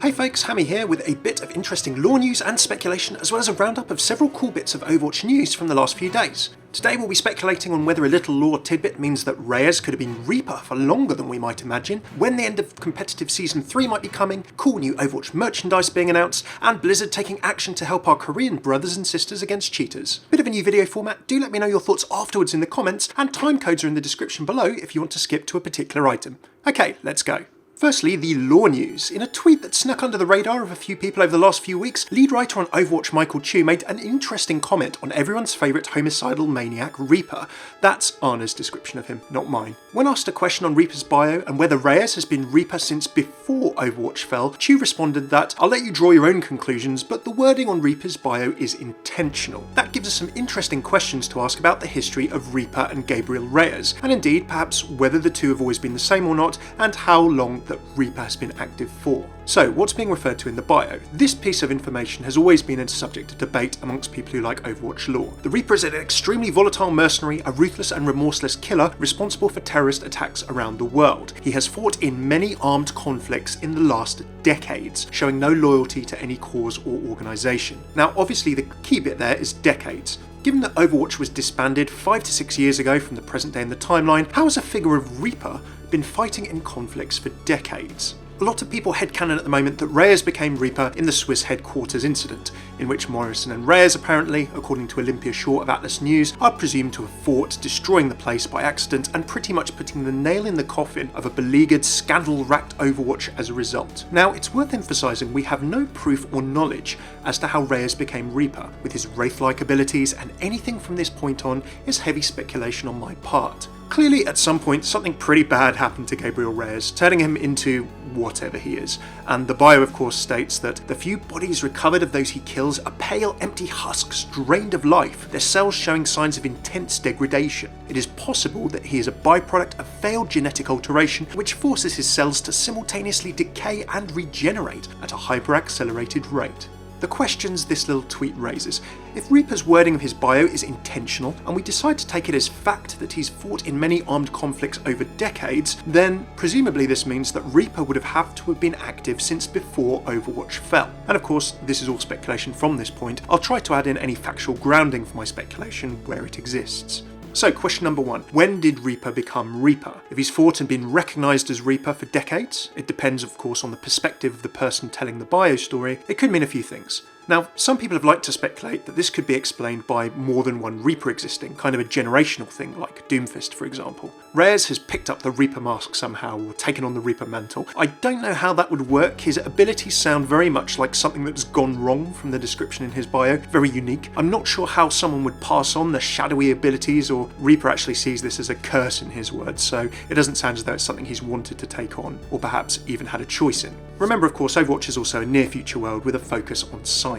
Hey folks, Hammeh here with a bit of interesting lore news and speculation, as well as a roundup of several cool bits of Overwatch news from the last few days. Today we'll be speculating on whether a little lore tidbit means that Reyes could have been Reaper for longer than we might imagine, when the end of competitive Season 3 might be coming, cool new Overwatch merchandise being announced, and Blizzard taking action to help our Korean brothers and sisters against cheaters. Bit of a new video format, do let me know your thoughts afterwards in the comments, and time codes are in the description below if you want to skip to a particular item. Okay, let's go. Firstly, the lore news. In a tweet that snuck under the radar of a few people over the last few weeks, lead writer on Overwatch Michael Chu made an interesting comment on everyone's favourite homicidal maniac, Reaper. That's Anna's description of him, not mine. When asked a question on Reaper's bio and whether Reyes has been Reaper since before Overwatch fell, Chu responded that, "I'll let you draw your own conclusions, but the wording on Reaper's bio is intentional." That gives us some interesting questions to ask about the history of Reaper and Gabriel Reyes, and indeed perhaps whether the two have always been the same or not, and how long that Reaper has been active for. So, what's being referred to in the bio? This piece of information has always been a subject of debate amongst people who like Overwatch lore. The Reaper is an extremely volatile mercenary, a ruthless and remorseless killer responsible for terrorist attacks around the world. He has fought in many armed conflicts in the last decades, showing no loyalty to any cause or organisation. Now, obviously the key bit there is decades. Given that Overwatch was disbanded 5 to 6 years ago from the present day in the timeline, how has a figure of Reaper been fighting in conflicts for decades? A lot of people headcanon at the moment that Reyes became Reaper in the Swiss headquarters incident, in which Morrison and Reyes apparently, according to Olympia Shaw of Atlas News, are presumed to have fought, destroying the place by accident and pretty much putting the nail in the coffin of a beleaguered, scandal-racked Overwatch as a result. Now, it's worth emphasising we have no proof or knowledge as to how Reyes became Reaper, with his wraith-like abilities, and anything from this point on is heavy speculation on my part. Clearly, at some point, something pretty bad happened to Gabriel Reyes, turning him into whatever he is. And the bio, of course, states that the few bodies recovered of those he kills are pale, empty husks drained of life, their cells showing signs of intense degradation. It is possible that he is a byproduct of failed genetic alteration, which forces his cells to simultaneously decay and regenerate at a hyper-accelerated rate. The questions this little tweet raises: if Reaper's wording of his bio is intentional, and we decide to take it as fact that he's fought in many armed conflicts over decades, then presumably this means that Reaper would have to have been active since before Overwatch fell. And of course, this is all speculation from this point. I'll try to add in any factual grounding for my speculation where it exists. So, question number 1. When did Reaper become Reaper? If he's fought and been recognised as Reaper for decades, it depends of course on the perspective of the person telling the bio story, it could mean a few things. Now, some people have liked to speculate that this could be explained by more than one Reaper existing, kind of a generational thing like Doomfist for example. Reyes has picked up the Reaper mask somehow, or taken on the Reaper mantle. I don't know how that would work. His abilities sound very much like something that's gone wrong from the description in his bio, very unique. I'm not sure how someone would pass on the shadowy abilities, or Reaper actually sees this as a curse in his words, so it doesn't sound as though it's something he's wanted to take on, or perhaps even had a choice in. Remember, of course, Overwatch is also a near-future world with a focus on science.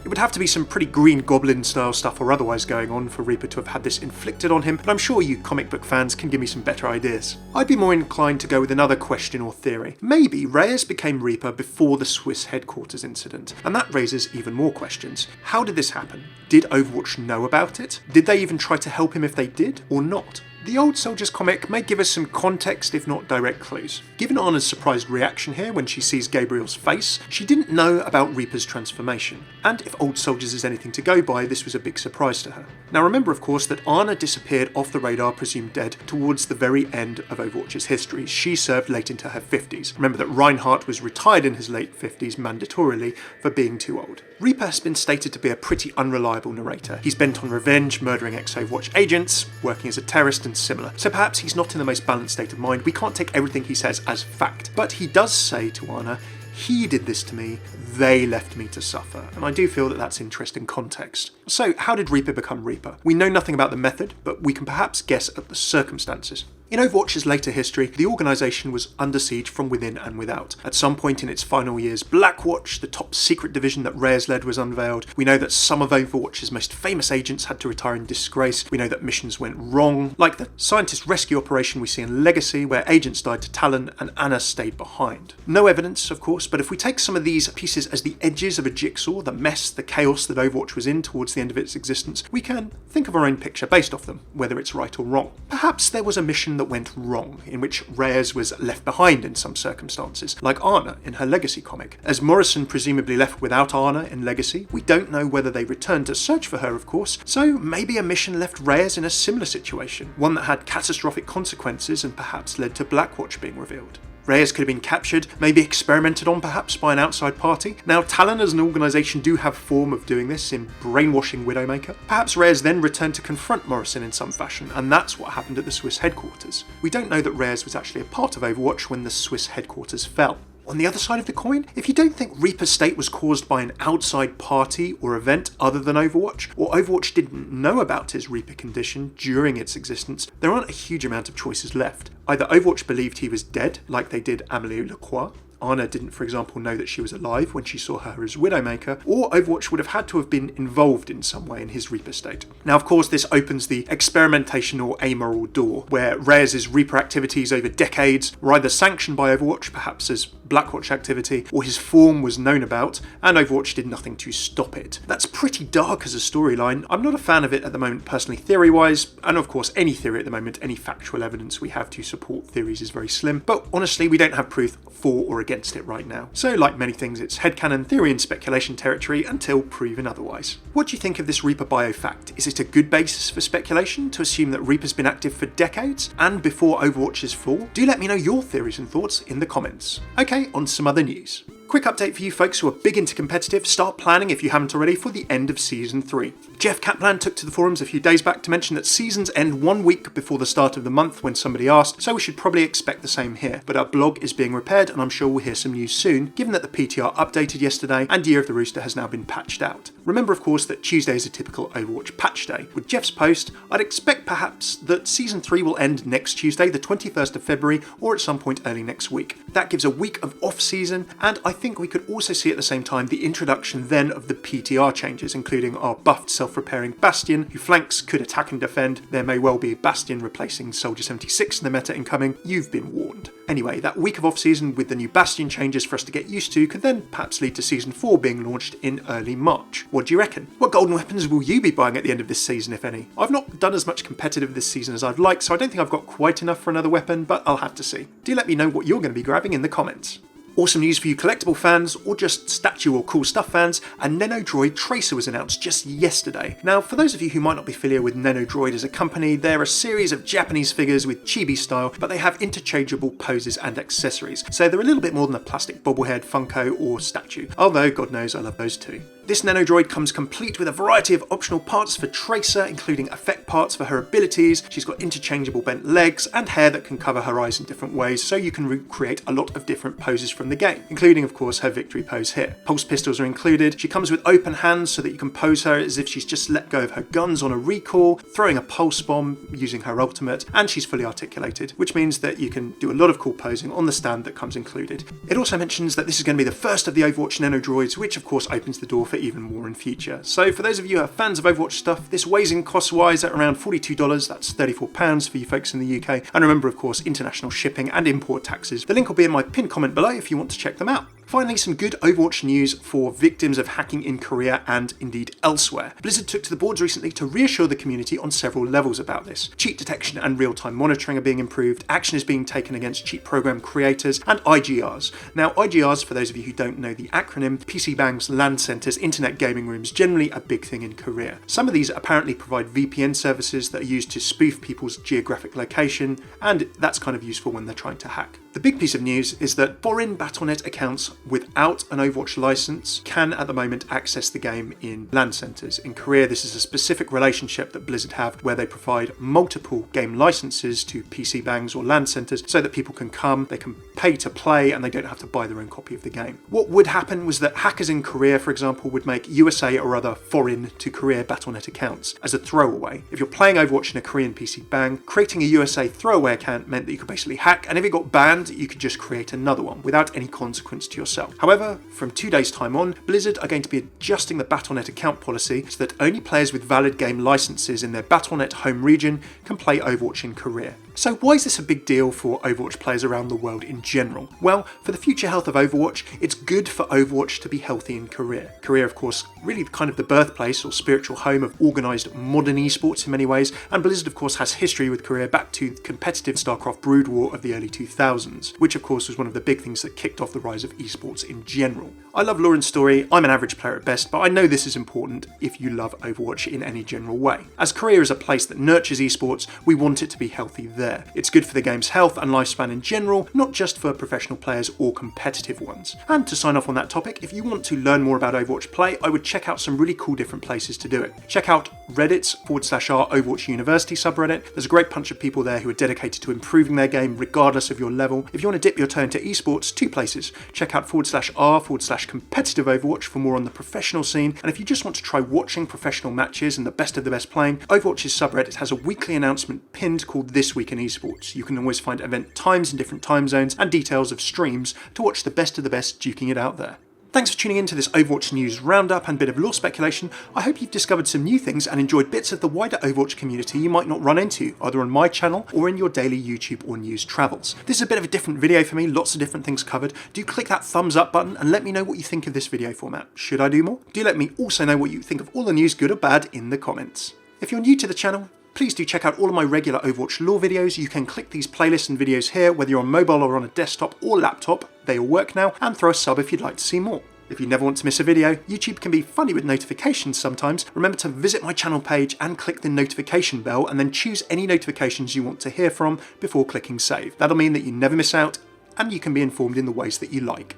It would have to be some pretty Green Goblin style stuff or otherwise going on for Reaper to have had this inflicted on him, but I'm sure you comic book fans can give me some better ideas. I'd be more inclined to go with another question or theory. Maybe Reyes became Reaper before the Swiss headquarters incident, and that raises even more questions. How did this happen? Did Overwatch know about it? Did they even try to help him if they did, or not? The Old Soldiers comic may give us some context if not direct clues. Given Anna's surprised reaction here when she sees Gabriel's face, she didn't know about Reaper's transformation, and if Old Soldiers is anything to go by, this was a big surprise to her. Now remember of course that Anna disappeared off the radar, presumed dead, towards the very end of Overwatch's history. She served late into her 50s. Remember that Reinhardt was retired in his late 50s mandatorily for being too old. Reaper has been stated to be a pretty unreliable narrator. He's bent on revenge, murdering ex-Overwatch agents, working as a terrorist and similar. So perhaps he's not in the most balanced state of mind. We can't take everything he says as fact. But he does say to Anna, "He did this to me, they left me to suffer." And I do feel that that's interesting context. So how did Reaper become Reaper? We know nothing about the method, but we can perhaps guess at the circumstances. In Overwatch's later history, the organisation was under siege from within and without. At some point in its final years, Blackwatch, the top secret division that Reyes led, was unveiled. We know that some of Overwatch's most famous agents had to retire in disgrace. We know that missions went wrong, like the scientist rescue operation we see in Legacy, where agents died to Talon and Anna stayed behind. No evidence, of course, but if we take some of these pieces as the edges of a jigsaw, the mess, the chaos that Overwatch was in towards the end of its existence, we can think of our own picture based off them, whether it's right or wrong. Perhaps there was a mission that went wrong, in which Reyes was left behind in some circumstances, like Ana in her Legacy comic. As Morrison presumably left without Ana in Legacy, we don't know whether they returned to search for her, of course, so maybe a mission left Reyes in a similar situation, one that had catastrophic consequences and perhaps led to Blackwatch being revealed. Reyes could have been captured, maybe experimented on perhaps by an outside party. Now, Talon as an organisation do have form of doing this in brainwashing Widowmaker. Perhaps Reyes then returned to confront Morrison in some fashion, and that's what happened at the Swiss headquarters. We don't know that Reyes was actually a part of Overwatch when the Swiss headquarters fell. On the other side of the coin, if you don't think Reaper's state was caused by an outside party or event other than Overwatch, or Overwatch didn't know about his Reaper condition during its existence, there aren't a huge amount of choices left. Either Overwatch believed he was dead, like they did Amélie Lacroix, Ana didn't, for example, know that she was alive when she saw her as Widowmaker, or Overwatch would have had to have been involved in some way in his Reaper state. Now, of course, this opens the experimentation or amoral door, where Reyes' Reaper activities over decades were either sanctioned by Overwatch, perhaps as Blackwatch activity, or his form was known about, and Overwatch did nothing to stop it. That's pretty dark as a storyline. I'm not a fan of it at the moment personally theory-wise, and of course any theory at the moment, any factual evidence we have to support theories is very slim, but honestly we don't have proof for or against it right now. So like many things, it's headcanon, theory and speculation territory until proven otherwise. What do you think of this Reaper bio fact? Is it a good basis for speculation to assume that Reaper's been active for decades and before Overwatch's fall? Do let me know your theories and thoughts in the comments. Okay, on to some other news. Quick update for you folks who are big into competitive, start planning if you haven't already for the end of Season 3. Jeff Kaplan took to the forums a few days back to mention that seasons end 1 week before the start of the month when somebody asked, so we should probably expect the same here. But our blog is being repaired and I'm sure we'll hear some news soon, given that the PTR updated yesterday and Year of the Rooster has now been patched out. Remember of course that Tuesday is a typical Overwatch patch day. With Jeff's post, I'd expect perhaps that Season 3 will end next Tuesday, the 21st of February, or at some point early next week. That gives a week of off-season, and I think we could also see at the same time the introduction then of the PTR changes, including our buffed self-repairing Bastion, who flanks, could attack and defend. There may well be Bastion replacing Soldier 76 in the meta incoming. You've been warned. Anyway, that week of off-season with the new Bastion changes for us to get used to could then perhaps lead to Season 4 being launched in early March. What do you reckon? What golden weapons will you be buying at the end of this season, if any? I've not done as much competitive this season as I'd like, so I don't think I've got quite enough for another weapon, but I'll have to see. Do let me know what you're going to be grabbing in the comments. Awesome news for you collectible fans, or just statue or cool stuff fans, a Nendoroid Tracer was announced just yesterday. Now, for those of you who might not be familiar with Nendoroid as a company, they're a series of Japanese figures with chibi style, but they have interchangeable poses and accessories, so they're a little bit more than a plastic bobblehead, Funko or statue, although God knows I love those too. This Nendoroid comes complete with a variety of optional parts for Tracer, including effect parts for her abilities. She's got interchangeable bent legs and hair that can cover her eyes in different ways, so you can recreate a lot of different poses from the game, including of course her victory pose here. Pulse pistols are included. She comes with open hands so that you can pose her as if she's just let go of her guns on a recall, throwing a pulse bomb using her ultimate, and she's fully articulated, which means that you can do a lot of cool posing on the stand that comes included. It also mentions that this is going to be the first of the Overwatch Nendoroids, which of course opens the door for even more in future. So for those of you who are fans of Overwatch stuff, this weighs in cost-wise at around $42, that's £34 for you folks in the UK, and remember of course international shipping and import taxes. The link will be in my pinned comment below if you want to check them out. Finally, some good Overwatch news for victims of hacking in Korea and indeed elsewhere. Blizzard took to the boards recently to reassure the community on several levels about this. Cheat detection and real-time monitoring are being improved, action is being taken against cheat program creators, and IGRs. Now, IGRs, for those of you who don't know the acronym, PC bangs, LAN centers, internet gaming rooms, generally a big thing in Korea. Some of these apparently provide VPN services that are used to spoof people's geographic location, and that's kind of useful when they're trying to hack. The big piece of news is that foreign Battle.net accounts without an Overwatch license can at the moment access the game in LAN centers. In Korea, this is a specific relationship that Blizzard have where they provide multiple game licenses to PC bangs or LAN centers so that people can come, they can pay to play, and they don't have to buy their own copy of the game. What would happen was that hackers in Korea, for example, would make USA or other foreign to Korea Battle.net accounts as a throwaway. If you're playing Overwatch in a Korean PC bang, creating a USA throwaway account meant that you could basically hack, and if it got banned, you could just create another one without any consequence to yourself. However, from 2 days time on, Blizzard are going to be adjusting the Battle.net account policy so that only players with valid game licenses in their Battle.net home region can play Overwatch in Korea. So why is this a big deal for Overwatch players around the world in general? Well, for the future health of Overwatch, it's good for Overwatch to be healthy in Korea. Korea, of course, really kind of the birthplace or spiritual home of organised modern esports in many ways, and Blizzard of course has history with Korea back to the competitive StarCraft Brood War of the early 2000s, which of course was one of the big things that kicked off the rise of esports in general. I love lore and story, I'm an average player at best, but I know this is important if you love Overwatch in any general way. As Korea is a place that nurtures esports, we want it to be healthy there. It's good for the game's health and lifespan in general, not just for professional players or competitive ones. And to sign off on that topic, if you want to learn more about Overwatch play, I would check out some really cool different places to do it. Check out Reddit's /r Overwatch University subreddit. There's a great bunch of people there who are dedicated to improving their game regardless of your level. If you want to dip your toe into esports, 2 places. Check out /r/competitive Overwatch for more on the professional scene. And if you just want to try watching professional matches and the best of the best playing, Overwatch's subreddit has a weekly announcement pinned called This Week in Esports. You can always find event times in different time zones and details of streams to watch the best of the best duking it out there. Thanks for tuning in to this Overwatch news roundup and bit of lore speculation. I hope you've discovered some new things and enjoyed bits of the wider Overwatch community you might not run into, either on my channel or in your daily YouTube or news travels. This is a bit of a different video for me, lots of different things covered. Do click that thumbs up button and let me know what you think of this video format. Should I do more? Do let me also know what you think of all the news, good or bad, in the comments. If you're new to the channel, please do check out all of my regular Overwatch lore videos. You can click these playlists and videos here, whether you're on mobile or on a desktop or laptop. They all work now, and throw a sub if you'd like to see more. If you never want to miss a video, YouTube can be funny with notifications sometimes. Remember to visit my channel page and click the notification bell and then choose any notifications you want to hear from before clicking save. That'll mean that you never miss out and you can be informed in the ways that you like.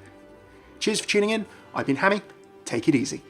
Cheers for tuning in. I've been Hammeh. Take it easy.